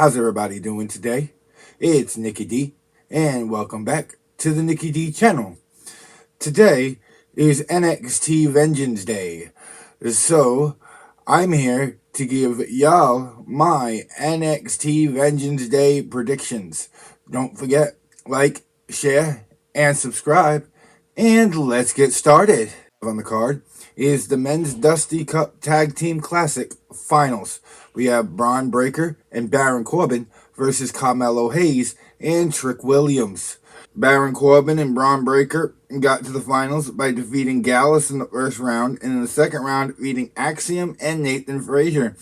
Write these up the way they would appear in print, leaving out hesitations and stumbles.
How's everybody doing today? It's Nikki D, and welcome back to the Nikki D channel. Today is NXT Vengeance Day, so I'm here to give y'all my NXT Vengeance Day predictions. Don't forget, like, share, and subscribe, and let's get started. On the card is the Men's Dusty Cup Tag Team Classic Finals. We have Braun Breaker and Baron Corbin versus Carmelo Hayes and Trick Williams. Baron Corbin and Braun Breaker got to the finals by defeating Gallus in the first round, and in the second round, beating Axiom and Nathan Frazier.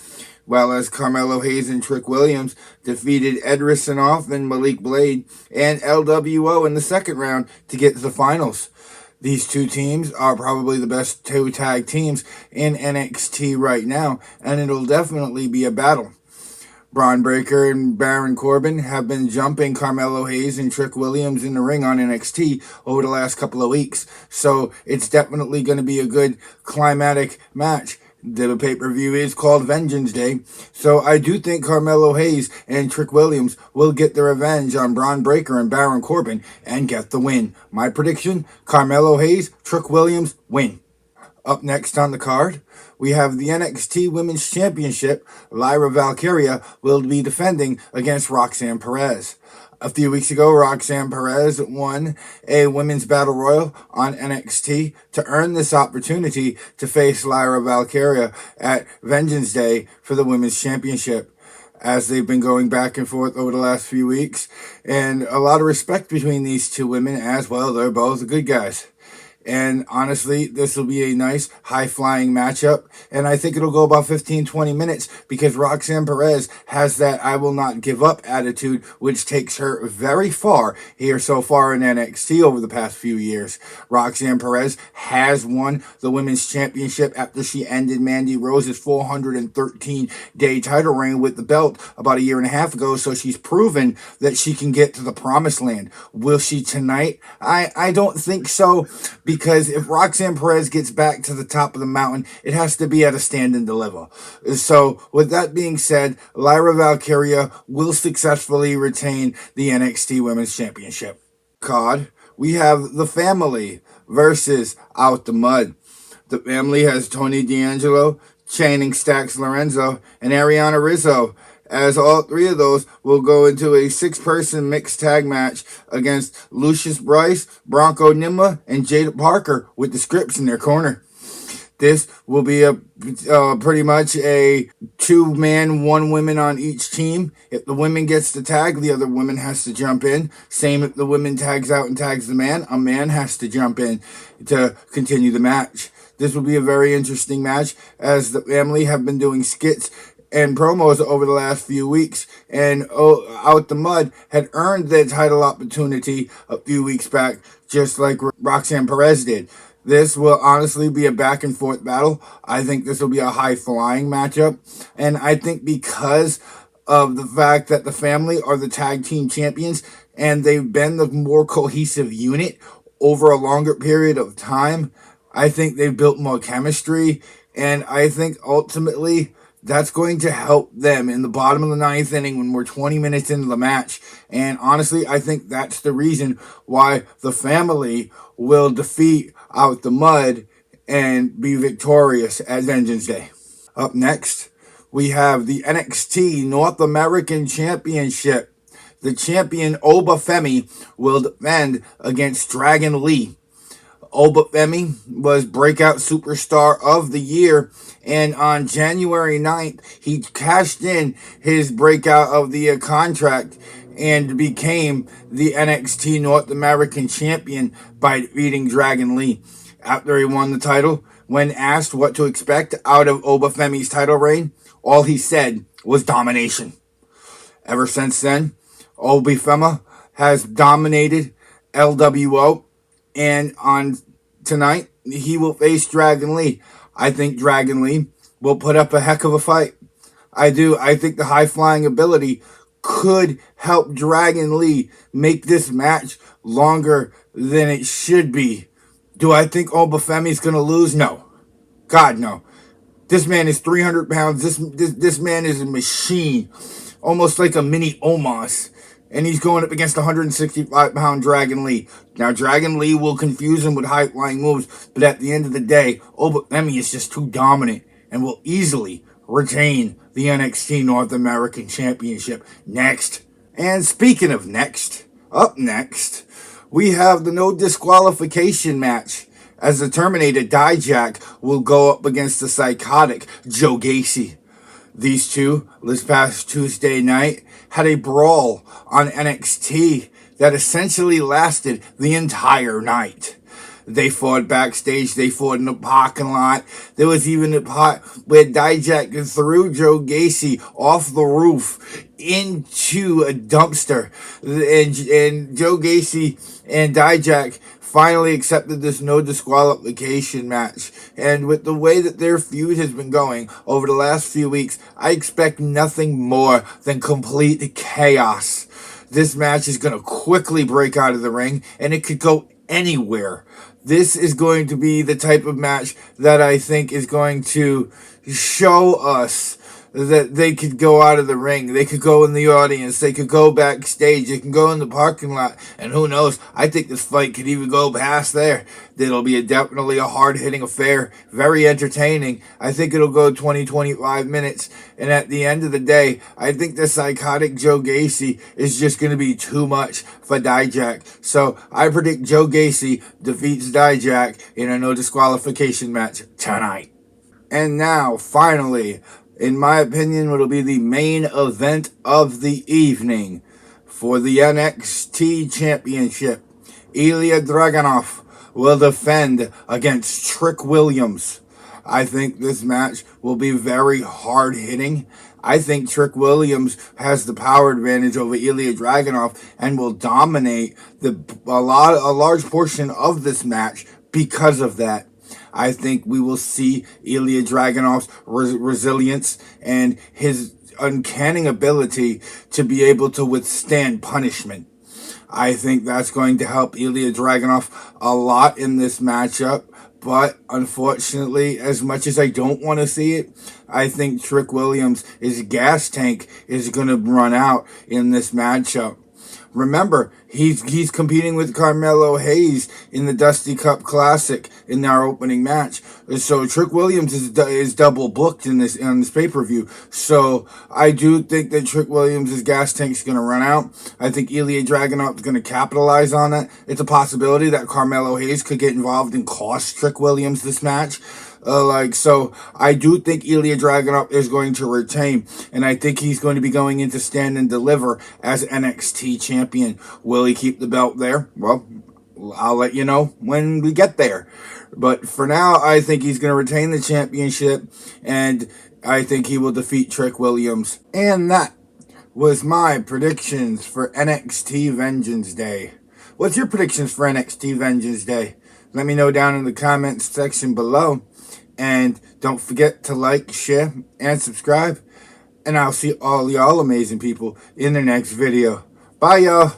While as Carmelo Hayes and Trick Williams defeated Ed Risanoff and Malik Blade and LWO in the second round to get to the finals. These two teams are probably the best two tag teams in NXT right now, and it'll definitely be a battle. Braun Breaker and Baron Corbin have been jumping Carmelo Hayes and Trick Williams in the ring on NXT over the last couple of weeks, so it's definitely going to be a good climatic match. The pay-per-view is called Vengeance Day, so I do think Carmelo Hayes and Trick Williams will get their revenge on Braun Breaker and Baron Corbin and get the win. My prediction, Carmelo Hayes, Trick Williams, win. Up next on the card, we have the NXT Women's Championship. Lyra Valkyria will be defending against Roxanne Perez. A few weeks ago, Roxanne Perez won a Women's Battle Royal on NXT to earn this opportunity to face Lyra Valkyria at Vengeance Day for the Women's Championship, as they've been going back and forth over the last few weeks. And a lot of respect between these two women as well. They're both good guys. And honestly, this will be a nice high-flying matchup. And I think it'll go about 15-20 minutes because Roxanne Perez has that I will not give up attitude, which takes her very far here so far in NXT over the past few years. Roxanne Perez has won the Women's Championship after she ended Mandy Rose's 413-day title reign with the belt about a year and a half ago. So she's proven that she can get to the promised land. Will she tonight? I don't think so. Because if Roxanne Perez gets back to the top of the mountain, it has to be at a stand and deliver. So, with that being said, Lyra Valkyria will successfully retain the NXT Women's Championship. Card, we have the Family versus Out the Mud. The Family has Tony D'Angelo, Channing Stacks Lorenzo, and Ariana Rizzo, as all three of those will go into a six-person mixed tag match against Lucius Bryce, Bronco Nima, and Jada Parker with the Scripps in their corner. This will be a pretty much a two-man, one woman on each team. If the women gets the tag, the other woman has to jump in. Same if the woman tags out and tags the man, a man has to jump in to continue the match. This will be a very interesting match as the Family have been doing skits and promos over the last few weeks, and Out the Mud had earned their title opportunity a few weeks back, just like Roxanne Perez did. This will honestly be a back and forth battle. I think this will be a high flying matchup, and I think because of the fact that the Family are the tag team champions and they've been the more cohesive unit over a longer period of time, I think they've built more chemistry, and I think ultimately that's going to help them in the bottom of the ninth inning when we're 20 minutes into the match. And honestly, I think that's the reason why the Family will defeat Out the Mud and be victorious at Vengeance Day. Up next, we have the NXT North American Championship. The champion Oba Femi will defend against Dragon Lee. Oba Femi was Breakout Superstar of the Year, and on January 9th, he cashed in his Breakout of the Year contract and became the NXT North American Champion by defeating Dragon Lee. After he won the title, when asked what to expect out of Oba Femi's title reign, all he said was domination. Ever since then, Oba Femi has dominated LWO, and on tonight, he will face Dragon Lee. I think Dragon Lee will put up a heck of a fight. I do. I think the high-flying ability could help Dragon Lee make this match longer than it should be. Do I think Oba Femi's going to lose? No. God, no. This man is 300 pounds. This man is a machine. almost like a mini Omos. And he's going up against 165-pound Dragon Lee. Now, Dragon Lee will confuse him with high-flying moves, but at the end of the day, Obafemi is just too dominant and will easily retain the NXT North American Championship next. And speaking of next, up next, we have the no disqualification match, as the Terminator Dijak will go up against the psychotic Joe Gacy. These two, this past Tuesday night, had a brawl on NXT that essentially lasted the entire night. They fought backstage, they fought in the parking lot. There was even a part where Dijak threw Joe Gacy off the roof into a dumpster. And Joe Gacy and Dijak finally accepted this no disqualification match. And with the way that their feud has been going over the last few weeks, I expect nothing more than complete chaos. This match is going to quickly break out of the ring, and it could go anywhere. This is going to be the type of match that I think is going to show us that they could go out of the ring, they could go in the audience, they could go backstage, they can go in the parking lot, and who knows, I think this fight could even go past there. It'll be definitely a hard-hitting affair, very entertaining. I think it'll go 20-25 minutes, and at the end of the day, I think the psychotic Joe Gacy is just going to be too much for Dijak. So I predict Joe Gacy defeats Dijak in a no disqualification match tonight. And now, finally, in my opinion, it'll be the main event of the evening for the NXT Championship. Ilya Dragunov will defend against Trick Williams. I think this match will be very hard-hitting. I think Trick Williams has the power advantage over Ilya Dragunov and will dominate a large portion of this match because of that. I think we will see Ilya Dragunov's resilience and his uncanny ability to be able to withstand punishment. I think that's going to help Ilya Dragunov a lot in this matchup. But unfortunately, as much as I don't want to see it, I think Trick Williams' gas tank is going to run out in this matchup. Remember, he's competing with Carmelo Hayes in the Dusty Cup Classic in our opening match. So Trick Williams is double booked on this pay-per-view. So I do think that Trick Williams' gas tank is going to run out. I think Ilya Dragunov is going to capitalize on it. It's a possibility that Carmelo Hayes could get involved and cost Trick Williams this match. So I do think Ilya Dragunov is going to retain, and I think he's going to be going into Stand and Deliver as NXT champion. Will he keep the belt there? Well, I'll let you know when we get there. But for now, I think he's going to retain the championship, and I think he will defeat Trick Williams. And that was my predictions for NXT Vengeance Day. What's your predictions for NXT Vengeance Day? Let me know down in the comments section below. And don't forget to like, share, and subscribe. And I'll see all y'all amazing people in the next video. Bye, y'all.